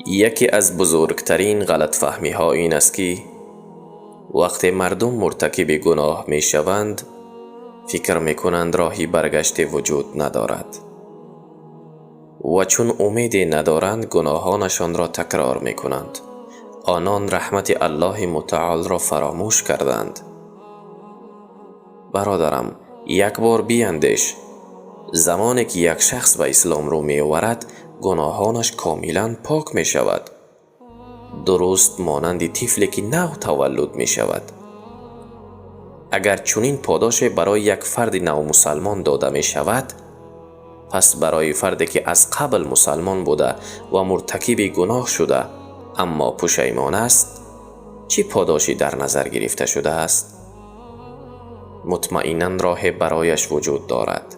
یکی از بزرگترین غلط فهمی ها این است که وقتی مردم مرتکب گناه می شوند فکر می کنند راهی برگشت وجود ندارد و چون امیدی ندارند گناهانشان را تکرار می کنند. آنان رحمت الله متعال را فراموش کردند. برادرم، یک بار بیندیش، زمانی که یک شخص به اسلام رو می آورد گناهانش کاملا پاک می شود، درست مانند طفلی که نو تولد می شود. اگر چنین پاداش برای یک فرد نو مسلمان داده می شود، پس برای فردی که از قبل مسلمان بوده و مرتکب گناه شده اما پشیمان است چه پاداشی در نظر گرفته شده است؟ مطمئناً راه برایش وجود دارد.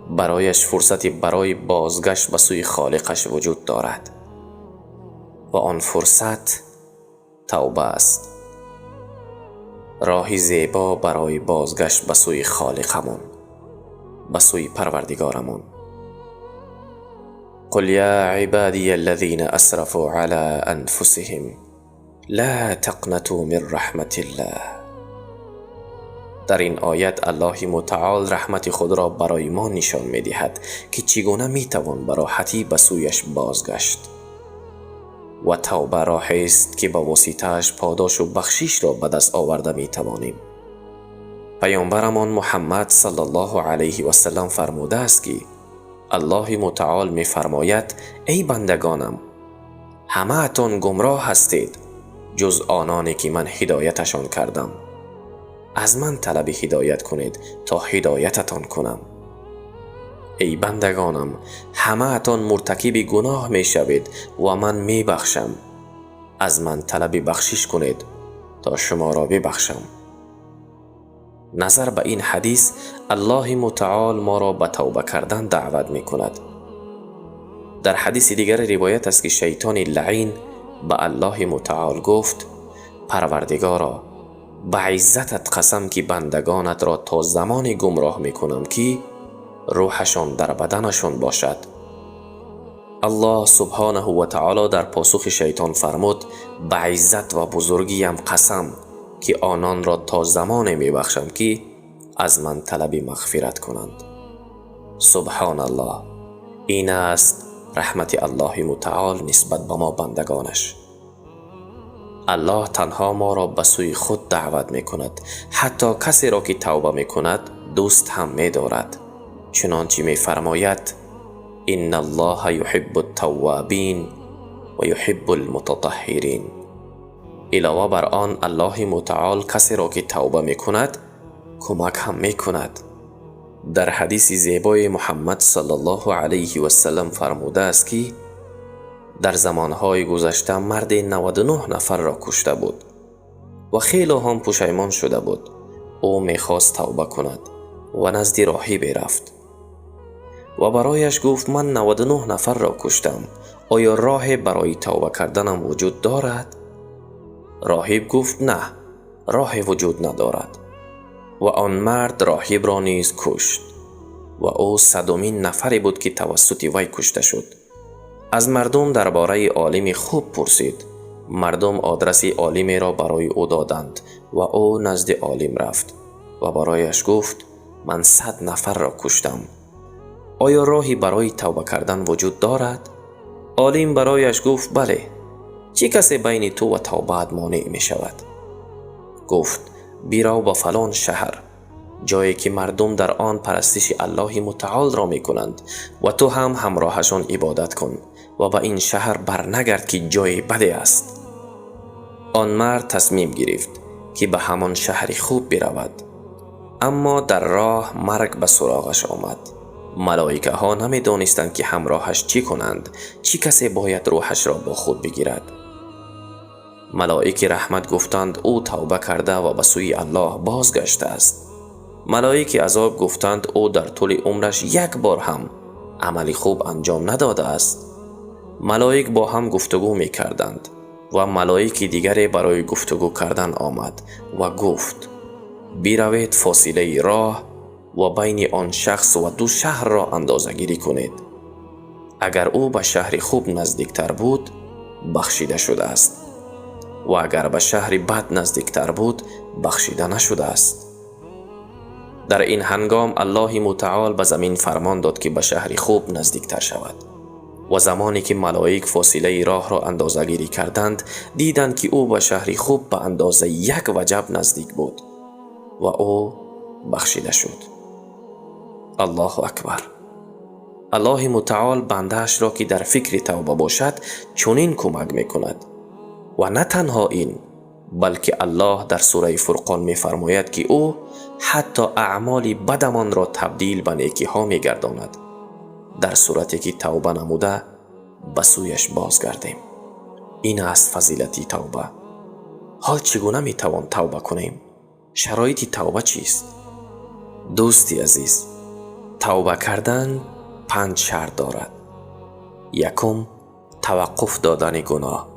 برایش فرصتی برای بازگشت به سوی خالقش وجود دارد و آن فرصت توبه است. راهی زیبا برای بازگشت به سوی خالقمون، به سوی پروردگارمون. قل یا عبادی الذین اسرفوا علی انفسهم لا تقنطوا من رحمت الله. در این آیت الله متعال رحمت خود را برای ما نشان می دهد که چگونه می توان به راحتی به سویش بازگشت و توبه راهی است که با واسطه‌اش پاداش و بخشش را به دست آورده می توانیم. پیامبرمان محمد صلی الله علیه و سلم فرموده است که الله متعال می فرماید ای بندگانم، همه اتان گمراه هستید جز آنانی که من هدایتشان کردم. از من طلب هدایت کنید تا هدایتتان کنم. ای بندگانم، همه اتان مرتکب گناه می شوید و من می بخشم. از من طلب بخشش کنید تا شما را ببخشم. نظر به این حدیث الله متعال ما را به توبه کردن دعوت می کند. در حدیث دیگر روایت است که شیطان لعین به الله متعال گفت پروردگارا، به عزتت قسم که بندگانت را تا زمانی گمراه می کنم که روحشان در بدنشان باشد. الله سبحانه و تعالی در پاسخ شیطان فرمود به عزت و بزرگیم قسم که آنان را تا زمانی می بخشم که از من طلب مغفرت کنند. سبحان الله. این است رحمت الله متعال نسبت به ما بندگانش. الله تنها ما را به سوی خود دعوت می کند. حتی کسی را که توبه می کند دوست هم می دارد. چنانچه می فرماید ان الله یحب التوابین و یحب المتطهرین. علاوه بر آن الله متعال کسی را که توبه می کند کمک هم می کند. در حدیث زیبای محمد صلی الله علیه و سلم فرموده است که در زمانهای گذشته مرد 99 نفر را کشته بود و خیلی هم پشیمان شده بود. او میخواست توبه کند و نزد راهبی رفت و برایش گفت من 99 نفر را کشتم، آیا راه برای توبه کردنم وجود دارد؟ راهب گفت نه، راه وجود ندارد. و آن مرد راهب را نیز کشت و او 100مین نفری بود که توسط وی کشته شد. از مردم درباره عالم خوب پرسید. مردم آدرس عالمی را برای او دادند و او نزد عالم رفت و برایش گفت من 100 نفر را کشتم، آیا راهی برای توبه کردن وجود دارد؟ عالم برایش گفت بله. چه کسی بین تو و توبه‌ات مانع می شود؟ گفت بیرو به فلان شهر، جایی که مردم در آن پرستش الله متعال را می کنند و تو هم همراهشان عبادت کن و به این شهر برنگرد که جای بدی است. آن مرد تصمیم گرفت که به همان شهر خوب برود، اما در راه مرگ به سراغش آمد. ملائکه ها نمی دانستند که همراهش چی کنند، چی کسی باید روحش را با خود بگیرد. ملائکه رحمت گفتند او توبه کرده و به سوی الله بازگشته است. ملائکه عذاب گفتند او در طول عمرش یک بار هم عملی خوب انجام نداده است. ملائک با هم گفتگو می کردند و ملائک دیگری برای گفتگو کردن آمد و گفت بیروید فاصله راه و بین آن شخص و 2 شهر را اندازه گیری کنید. اگر او به شهر خوب نزدیکتر بود بخشیده شده است و اگر به شهر بد نزدیکتر بود بخشیده نشده است. در این هنگام الله متعال به زمین فرمان داد که به شهر خوب نزدیکتر شود و زمانی که ملائک فاصله راه را اندازه گیری کردند دیدند که او به شهر خوب به اندازه یک وجب نزدیک بود و او بخشیده شد. الله اکبر. الله متعال بنده‌اش را که در فکر توبه باشد چنین کمک میکند و نه تنها این، بلکه الله در سوره فرقان می‌فرماید که او حتی اعمال بدمان را تبدیل به نیکی‌ها می‌گرداند در صورتی که توبه نموده به سویش بازگردیم. این است فضیلت توبه. حال چگونه می‌توان توبه کنیم؟ شرایط توبه چیست؟ دوستی عزیز، توبه کردن 5 شرط دارد. یکم، توقف دادن گناه.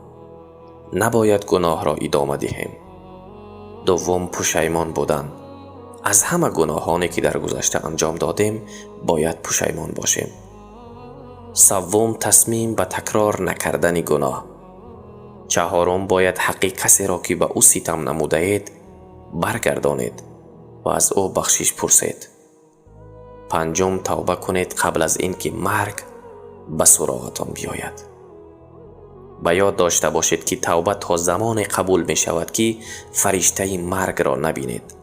نباید گناه را ادامه دهیم. دوم، پشیمان بودن. از همه گناهانی که در گذشته انجام دادیم باید پشیمان باشیم. سوم، تصمیم به تکرار نکردن گناه. چهارم، باید حق کسی را که به او ستم نموده اید برگردانید و از او بخشش پرسید. پنجم، توبه کنید قبل از این که مرگ به سراغتان بیاید. به یاد داشته باشید که توبه تا زمان قبول می شود که فرشته مرگ را نبینید.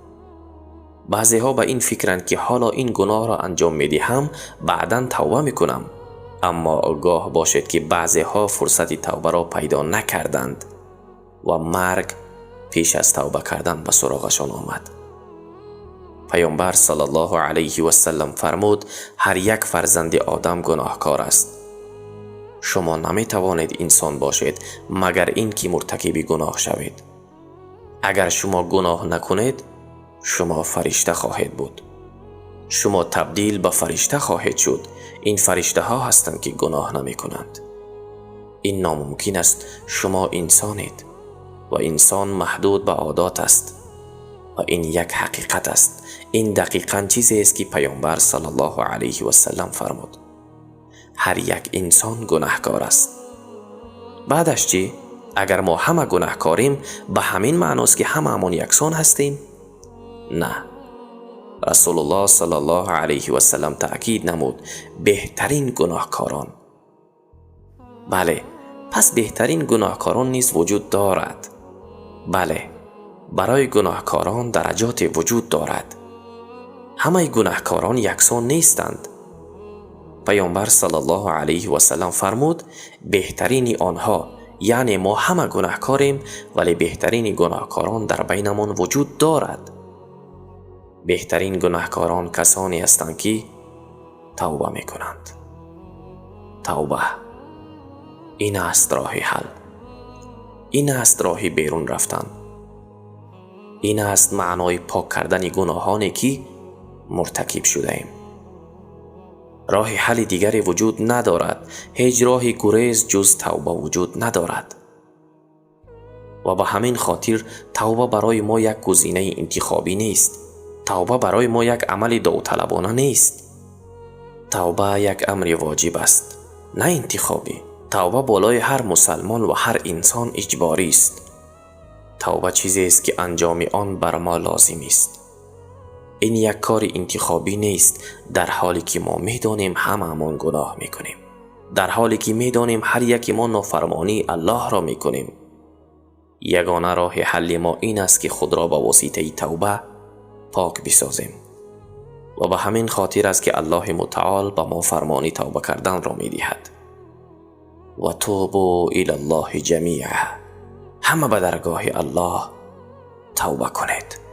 بعضی ها به این فکرند که حالا این گناه را انجام می دهم بعداً توبه می کنم، اما آگاه باشید که بعضی ها فرصت توبه را پیدا نکردند و مرگ پیش از توبه کردن به سراغشان آمد. پیامبر صلی الله علیه و سلم فرمود هر یک فرزند آدم گناهکار است. شما نمی توانید انسان باشید مگر این که مرتکب گناه شوید. اگر شما گناه نکنید شما فرشته خواهید بود. شما تبدیل به فرشته خواهید شد. این فرشته ها هستند که گناه نمی کنند. این ناممکن است. شما انسانید و انسان محدود به عادات است و این یک حقیقت است. این دقیقاً چیزی است که پیامبر صلی الله علیه و سلم فرمود. هر یک انسان گناهکار است. بعدش چی؟ اگر ما همه گناهکاریم به همین معناست که هممون یکسان هستیم؟ نه. رسول الله صلی الله علیه و سلم تأکید نمود بهترین گناهکاران. بله، پس بهترین گناهکاران نیز وجود دارد. بله، برای گناهکاران درجات وجود دارد. همه گناهکاران یکسان نیستند. پیامبر صلی الله علیه و سلم فرمود بهترین آنها، یعنی ما همه گناهکاریم ولی بهترین گناهکاران در بینمان وجود دارد. بهترین گناهکاران کسانی هستند که توبه می کنند. توبه، این است راه حل. این است راه بیرون رفتن. این است معنای پاک کردن گناهانی که مرتکب شده ایم. راه حل دیگری وجود ندارد. هیچ راه گریز جز توبه وجود ندارد. و به همین خاطر توبه برای ما یک گزینه انتخابی نیست. توبه برای ما یک عمل داوطلبانه نیست. توبه یک امر واجب است، نه انتخابی. توبه بالای هر مسلمان و هر انسان اجباری است. توبه چیزی است که انجام آن بر ما لازم است. این یک کار انتخابی نیست، در حالی که ما می‌دانیم هممون گناه می‌کنیم. در حالی که می‌دانیم هر یک ما نافرمانی الله را می‌کنیم. یگانه راه حل ما این است که خود را با واسطه توبه پاک بسازیم. و به همین خاطر است که الله متعال به ما فرمانی توبه کردن را می‌دهد. و توبوا الی الله جمیعا. همه به درگاه الله توبه کنید.